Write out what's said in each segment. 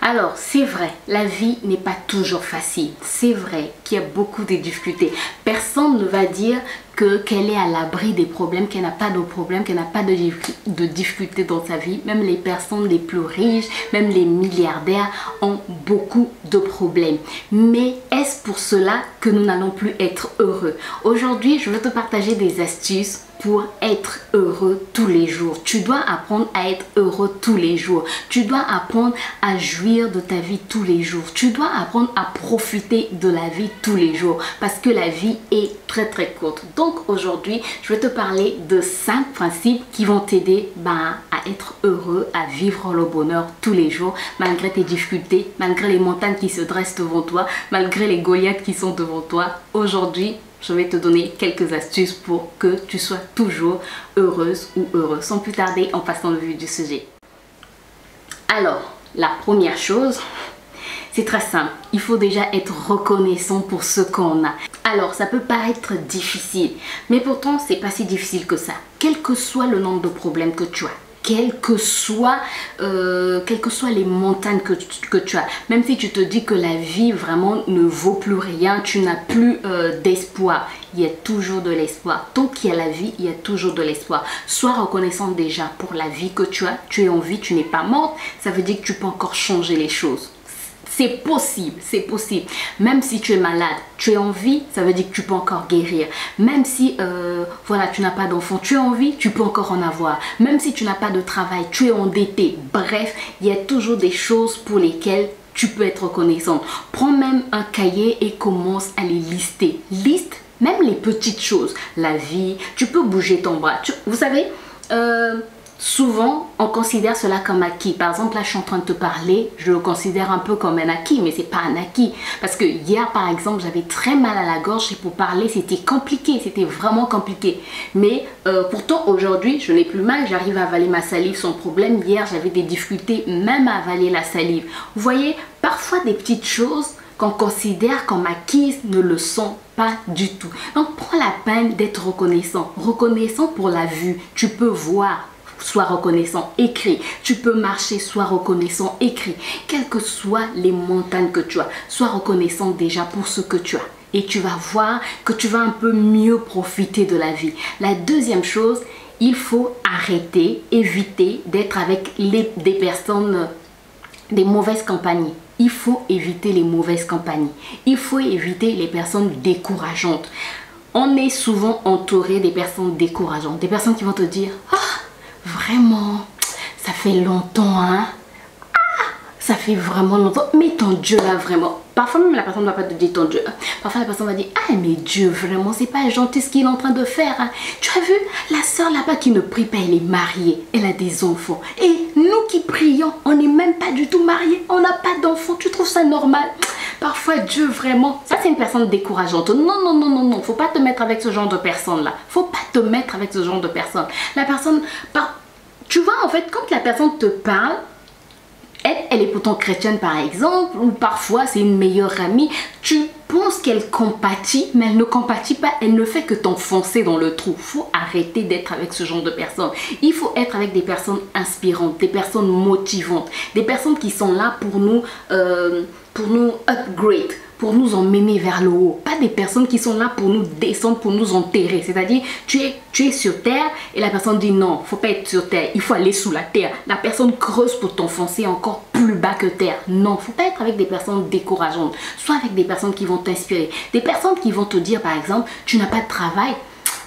Alors, c'est vrai, la vie n'est pas toujours facile. C'est vrai qu'il y a beaucoup de difficultés. Personne ne va dire qu'elle est à l'abri des problèmes, qu'elle n'a pas de problèmes, qu'elle n'a pas de difficultés dans sa vie. Même les personnes les plus riches, même les milliardaires ont beaucoup de problèmes. Mais est-ce pour cela que nous n'allons plus être heureux? Aujourd'hui, je vais te partager des astuces pour être heureux tous les jours. Tu dois apprendre à être heureux tous les jours. Tu dois apprendre à jouir de ta vie tous les jours. Tu dois apprendre à profiter de la vie tous les jours parce que la vie est très courte. Donc aujourd'hui, je vais te parler de 5 principes qui vont t'aider à être heureux, à vivre le bonheur tous les jours malgré tes difficultés, malgré les montagnes qui se dressent devant toi, malgré les Goliaths qui sont devant toi. Aujourd'hui, je vais te donner quelques astuces pour que tu sois toujours heureuse ou heureux. Sans plus tarder, on passe dans le vif du sujet. Alors, la première chose, c'est très simple. Il faut déjà être reconnaissant pour ce qu'on a. Alors, ça peut paraître difficile, mais pourtant, c'est pas si difficile que ça. Quel que soit le nombre de problèmes que tu as, quelles que soient les montagnes que tu as, même si tu te dis que la vie vraiment ne vaut plus rien, tu n'as plus d'espoir, il y a toujours de l'espoir. Tant qu'il y a la vie, il y a toujours de l'espoir. Sois reconnaissant déjà pour la vie que tu as. Tu es en vie, tu n'es pas morte, ça veut dire que tu peux encore changer les choses. C'est possible, c'est possible. Même si tu es malade, tu es en vie, ça veut dire que tu peux encore guérir. Même si voilà, tu n'as pas d'enfant, tu es en vie, tu peux encore en avoir. Même si tu n'as pas de travail, tu es endetté. Bref, il y a toujours des choses pour lesquelles tu peux être reconnaissante. Prends même un cahier et commence à les lister. Liste même les petites choses. La vie, tu peux bouger ton bras. Vous savez, souvent, on considère cela comme acquis. Par exemple, là, je suis en train de te parler, je le considère un peu comme un acquis, mais c'est pas un acquis. Parce que hier, par exemple, j'avais très mal à la gorge et pour parler, c'était compliqué, c'était vraiment compliqué. Mais pourtant, aujourd'hui, je n'ai plus mal, j'arrive à avaler ma salive sans problème. Hier, j'avais des difficultés même à avaler la salive. Vous voyez, parfois des petites choses qu'on considère comme acquises ne le sont pas du tout. Donc, prends la peine d'être reconnaissant. Reconnaissant pour la vue, tu peux voir. Sois reconnaissant, écris. Tu peux marcher, sois reconnaissant, écris. Quelles que soient les montagnes que tu as, sois reconnaissant déjà pour ce que tu as. Et tu vas voir que tu vas un peu mieux profiter de la vie. La deuxième chose, il faut arrêter, éviter d'être avec des personnes, des mauvaises compagnies. Il faut éviter les mauvaises compagnies. Il faut éviter les personnes décourageantes. On est souvent entouré des personnes décourageantes. Des personnes qui vont te dire « Ah, vraiment, ça fait longtemps, hein? Ah, ça fait vraiment longtemps. Mais ton Dieu là, vraiment. » Parfois même la personne ne va pas te dire ton Dieu. Parfois la personne va dire « Ah, mais Dieu, vraiment, c'est pas gentil ce qu'il est en train de faire. Hein. Tu as vu la soeur là-bas qui ne prie pas, elle est mariée. Elle a des enfants. Et nous qui prions, on n'est même pas du tout mariés. On n'a pas d'enfants. Tu trouves ça normal? » Parfois, Dieu, vraiment, ça c'est une personne décourageante. Non, faut pas te mettre avec ce genre de personne-là. Faut pas te mettre avec ce genre de personne. La personne, tu vois, en fait, quand la personne te parle, elle est pourtant chrétienne par exemple, ou parfois c'est une meilleure amie, tu penses qu'elle compatit, mais elle ne compatit pas, elle ne fait que t'enfoncer dans le trou. Il faut arrêter d'être avec ce genre de personnes. Il faut être avec des personnes inspirantes, des personnes motivantes, des personnes qui sont là pour nous upgrade, pour nous emmener vers le haut. Pas des personnes qui sont là pour nous descendre, pour nous enterrer. C'est-à-dire, tu es sur terre et la personne dit non, faut pas être sur terre, il faut aller sous la terre. La personne creuse pour t'enfoncer encore plus bas que terre. Non, faut pas être avec des personnes décourageantes. Soit avec des personnes qui vont t'inspirer. Des personnes qui vont te dire, par exemple, tu n'as pas de travail.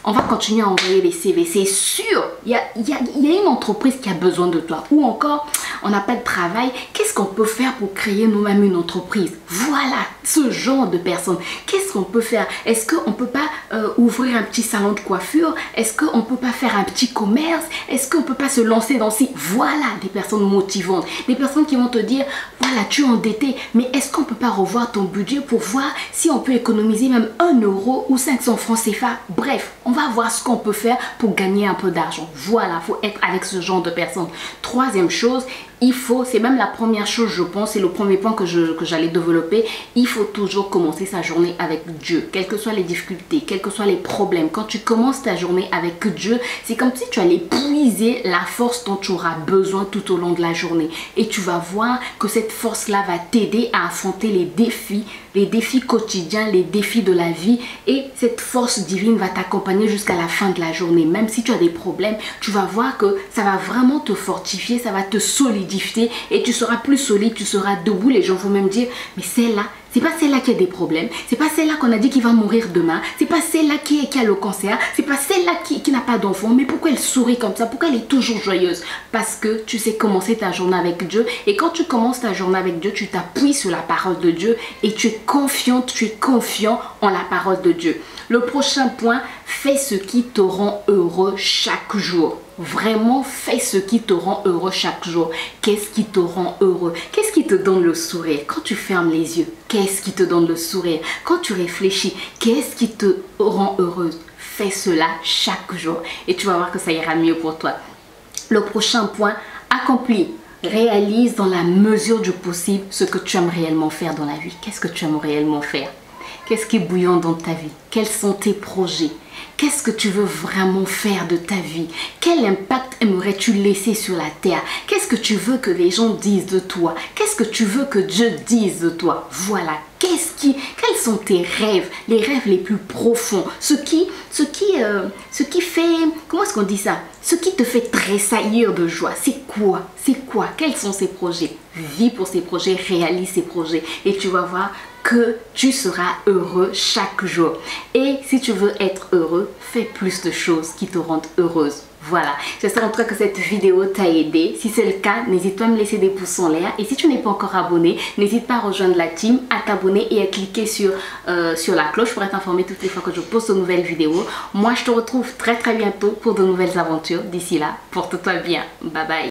On va continuer à envoyer les CV. C'est sûr, il y a une entreprise qui a besoin de toi. Ou encore, on n'a pas de travail. Qu'est-ce qu'on peut faire pour créer nous-mêmes une entreprise? Voilà, ce genre de personnes. Qu'est-ce qu'on peut faire? Est-ce qu'on ne peut pas ouvrir un petit salon de coiffure? Est-ce qu'on ne peut pas faire un petit commerce? Est-ce qu'on ne peut pas se lancer dans ci? Voilà, des personnes motivantes. Des personnes qui vont te dire, voilà, tu es endetté, mais est-ce qu'on ne peut pas revoir ton budget pour voir si on peut économiser même 1 euro ou 500 francs CFA? Bref, on va voir ce qu'on peut faire pour gagner un peu d'argent. Voilà, il faut être avec ce genre de personnes. Troisième chose, c'est même la première chose, je pense, c'est le premier point que j'allais développer. Il faut toujours commencer sa journée avec Dieu, quelles que soient les difficultés, quels que soient les problèmes. Quand tu commences ta journée avec Dieu, c'est comme si tu allais puiser la force dont tu auras besoin tout au long de la journée. Et tu vas voir que cette force-là va t'aider à affronter les défis quotidiens, les défis de la vie. Et cette force divine va t'accompagner jusqu'à la fin de la journée. Même si tu as des problèmes, tu vas voir que ça va vraiment te fortifier, ça va te solidifier et tu seras plus solide, tu seras debout. Les gens vont même dire, mais celle-là, c'est pas celle-là qui a des problèmes, c'est pas celle-là qu'on a dit qu'il va mourir demain, c'est pas celle-là qui a le cancer, c'est pas celle-là qui n'a pas d'enfant, mais pourquoi elle sourit comme ça, pourquoi elle est toujours joyeuse? Parce que tu sais commencer ta journée avec Dieu, et quand tu commences ta journée avec Dieu, tu t'appuies sur la parole de Dieu et tu es confiante, tu es confiant en la parole de Dieu. Le prochain point, fais ce qui te rend heureux chaque jour. Vraiment, fais ce qui te rend heureux chaque jour. Qu'est-ce qui te rend heureux? Qu'est-ce qui te donne le sourire? Quand tu fermes les yeux, qu'est-ce qui te donne le sourire? Quand tu réfléchis, qu'est-ce qui te rend heureuse? Fais cela chaque jour et tu vas voir que ça ira mieux pour toi. Le prochain point, accomplis. Réalise dans la mesure du possible ce que tu aimes réellement faire dans la vie. Qu'est-ce que tu aimes réellement faire? Qu'est-ce qui est bouillant dans ta vie? Quels sont tes projets? Qu'est-ce que tu veux vraiment faire de ta vie? Quel impact aimerais-tu laisser sur la terre? Qu'est-ce que tu veux que les gens disent de toi? Qu'est-ce que tu veux que Dieu dise de toi? Voilà. Quels sont tes rêves? Les rêves les plus profonds. Ce qui fait, comment est-ce qu'on dit ça? Ce qui te fait tressaillir de joie. C'est quoi? C'est quoi? Quels sont ces projets? Vis pour ces projets, réalise ces projets. Et tu vas voir que tu seras heureux chaque jour. Et si tu veux être heureux, fais plus de choses qui te rendent heureuse. Voilà, j'espère en tout cas que cette vidéo t'a aidé. Si c'est le cas, n'hésite pas à me laisser des pouces en l'air. Et si tu n'es pas encore abonné, n'hésite pas à rejoindre la team, à t'abonner et à cliquer sur la cloche pour être informé toutes les fois que je poste de nouvelles vidéos. Moi, je te retrouve très bientôt pour de nouvelles aventures. D'ici là, porte-toi bien. Bye bye.